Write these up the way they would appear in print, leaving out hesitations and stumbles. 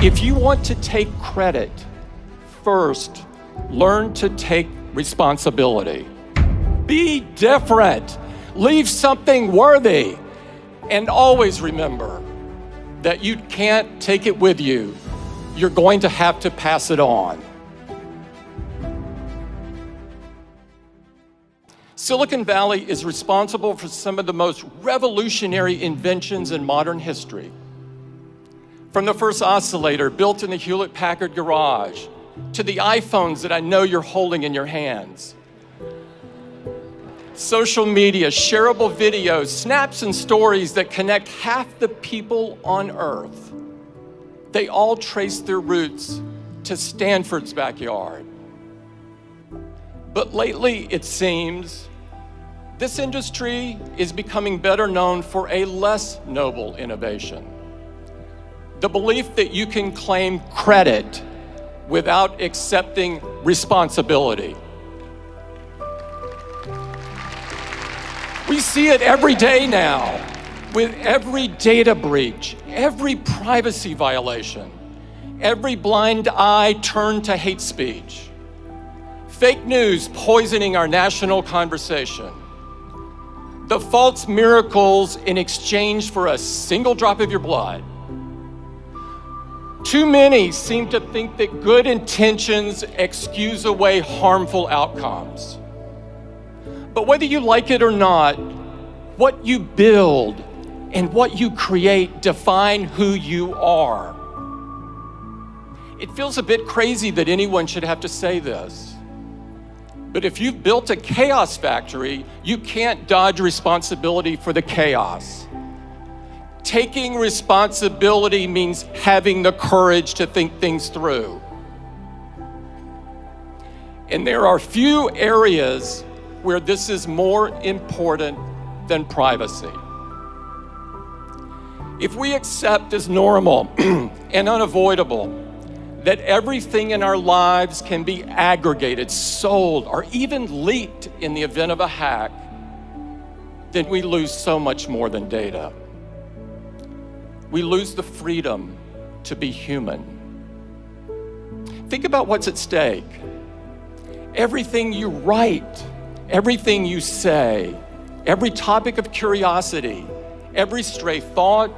If you want to take credit, first, learn to take responsibility. Be different. Leave something worthy. And always remember that you can't take it with you. You're going to have to pass it on. Silicon Valley is responsible for some of the most revolutionary inventions in modern history. From the first oscillator built in the Hewlett-Packard garage, to the iPhones that I know you're holding in your hands. Social media, shareable videos, snaps and stories that connect half the people on Earth. They all trace their roots to Stanford's backyard. But lately, it seems, this industry is becoming better known for a less noble innovation. The belief that you can claim credit without accepting responsibility. We see it every day now, with every data breach, every privacy violation, every blind eye turned to hate speech, fake news poisoning our national conversation, the false miracles in exchange for a single drop of your blood. Too many seem to think that good intentions excuse away harmful outcomes. But whether you like it or not, what you build and what you create define who you are. It feels a bit crazy that anyone should have to say this. But if you've built a chaos factory, you can't dodge responsibility for the chaos. Taking responsibility means having the courage to think things through. And there are few areas where this is more important than privacy. If we accept as normal and unavoidable that everything in our lives can be aggregated, sold, or even leaked in the event of a hack, then we lose so much more than data. We lose the freedom to be human. Think about what's at stake. Everything you write, everything you say, every topic of curiosity, every stray thought,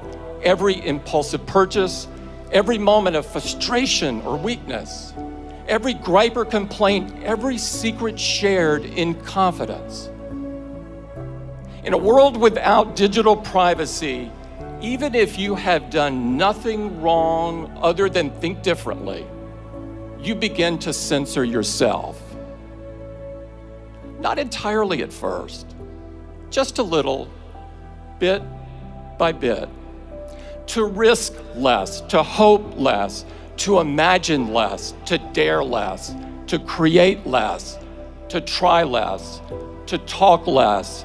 every impulsive purchase, every moment of frustration or weakness, every gripe or complaint, every secret shared in confidence. In a world without digital privacy, even if you have done nothing wrong other than think differently, you begin to censor yourself. Not entirely at first, just a little, bit by bit. To risk less, to hope less, to imagine less, to dare less, to create less, to try less, to talk less,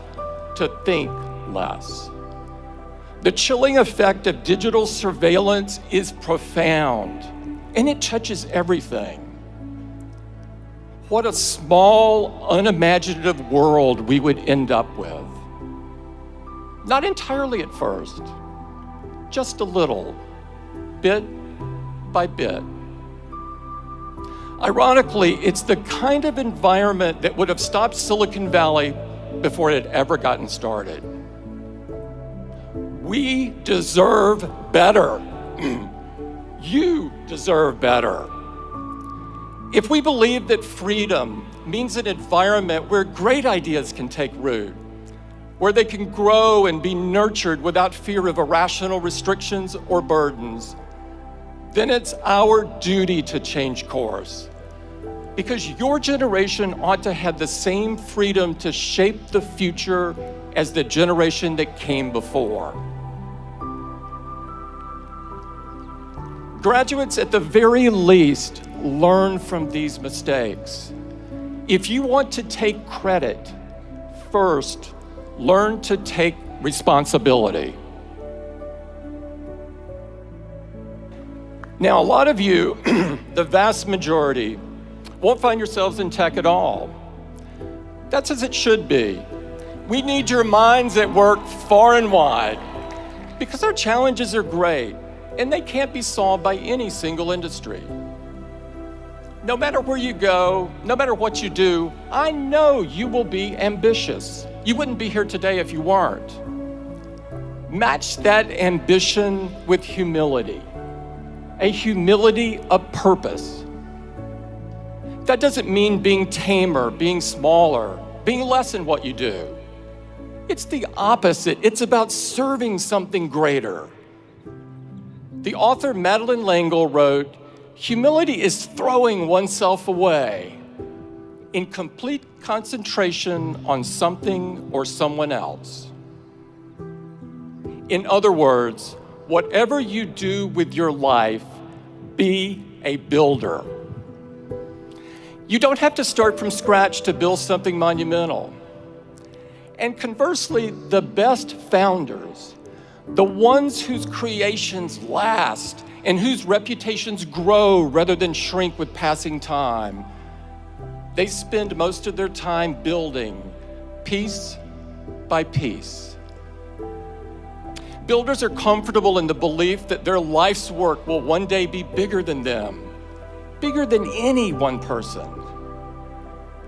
to think less. The chilling effect of digital surveillance is profound, and it touches everything. What a small, unimaginative world we would end up with. Not entirely at first, just a little, bit by bit. Ironically, it's the kind of environment that would have stopped Silicon Valley before it had ever gotten started. We deserve better. You deserve better. If we believe that freedom means an environment where great ideas can take root, where they can grow and be nurtured without fear of irrational restrictions or burdens, then it's our duty to change course. Because your generation ought to have the same freedom to shape the future as the generation that came before. Graduates, at the very least, learn from these mistakes. If you want to take credit, first, learn to take responsibility. Now, a lot of you, the vast majority, won't find yourselves in tech at all. That's as it should be. We need your minds at work far and wide because our challenges are great. and they can't be solved by any single industry. No matter where you go, no matter what you do, I know you will be ambitious. You wouldn't be here today if you weren't. Match that ambition with humility, a humility of purpose. That doesn't mean being tamer, being smaller, being less in what you do. It's the opposite. It's about serving something greater. The author Madeleine L'Engle wrote, "Humility is throwing oneself away in complete concentration on something or someone else." In other words, whatever you do with your life, be a builder. You don't have to start from scratch to build something monumental. And conversely, the best founders, the ones whose creations last and whose reputations grow rather than shrink with passing time, they spend most of their time building piece by piece. Builders are comfortable in the belief that their life's work will one day be bigger than them, bigger than any one person.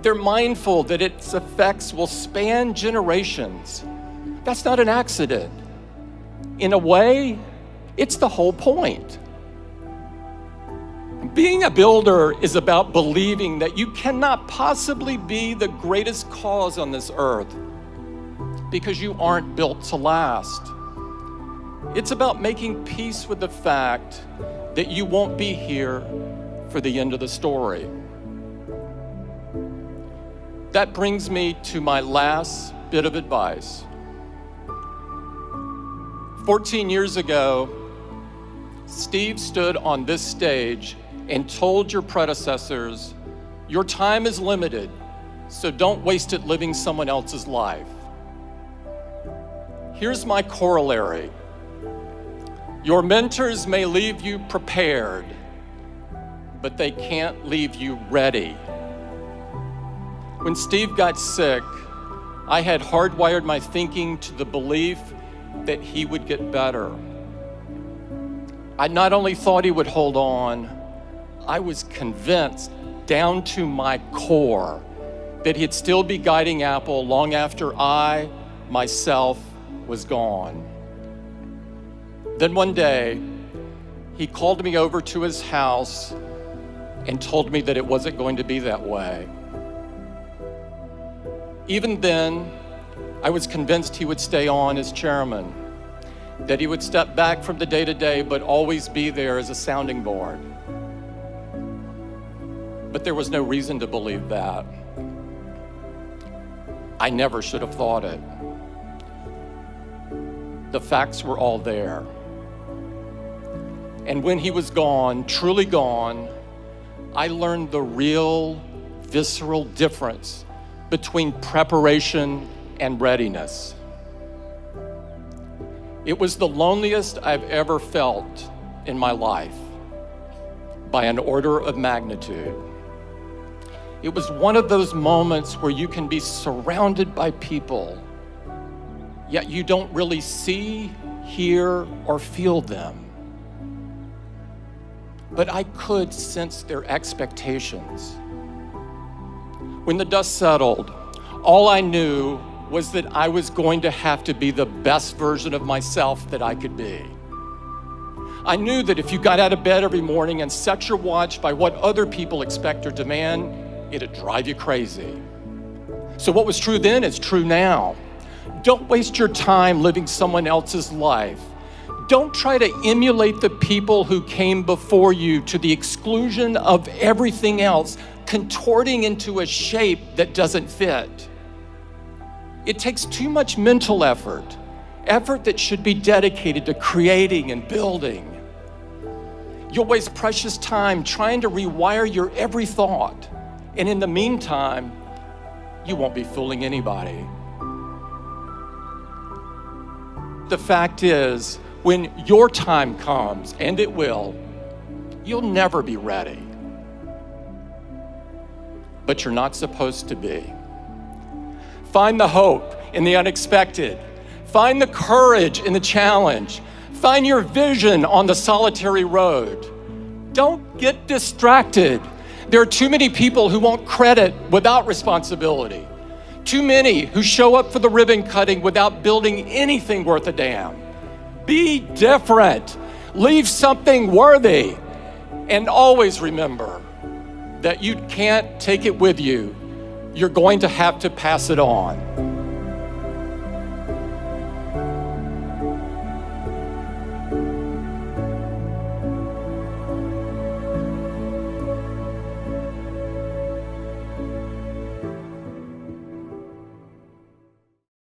They're mindful that its effects will span generations. That's not an accident. In a way, it's the whole point. Being a builder is about believing that you cannot possibly be the greatest cause on this earth because you aren't built to last. It's about making peace with the fact that you won't be here for the end of the story. That brings me to my last bit of advice. 14 years ago, Steve stood on this stage and told your predecessors, "Your time is limited, so don't waste it living someone else's life." Here's my corollary. Your mentors may leave you prepared, but they can't leave you ready. When Steve got sick, I had hardwired my thinking to the belief that he would get better. I not only thought he would hold on, I was convinced down to my core that he'd still be guiding Apple long after I, myself, was gone. Then one day, he called me over to his house and told me that it wasn't going to be that way. Even then, I was convinced he would stay on as chairman, that he would step back from the day-to-day but always be there as a sounding board. But there was no reason to believe that. I never should have thought it. The facts were all there. And when he was gone, truly gone, I learned the real, visceral difference between preparation and readiness. It was the loneliest I've ever felt in my life, by an order of magnitude. It was one of those moments where you can be surrounded by people, yet you don't really see, hear, or feel them. But I could sense their expectations. When the dust settled, all I knew was that I was going to have to be the best version of myself that I could be. I knew that if you got out of bed every morning and set your watch by what other people expect or demand, it'd drive you crazy. So what was true then is true now. Don't waste your time living someone else's life. Don't try to emulate the people who came before you to the exclusion of everything else, contorting into a shape that doesn't fit. It takes too much mental effort that should be dedicated to creating and building. You'll waste precious time trying to rewire your every thought, and in the meantime, you won't be fooling anybody. The fact is, when your time comes, and it will, you'll never be ready. But you're not supposed to be. Find the hope in the unexpected. Find the courage in the challenge. Find your vision on the solitary road. Don't get distracted. There are too many people who want credit without responsibility. Too many who show up for the ribbon cutting without building anything worth a damn. Be different. Leave something worthy. And always remember that you can't take it with you. You're going to have to pass it on.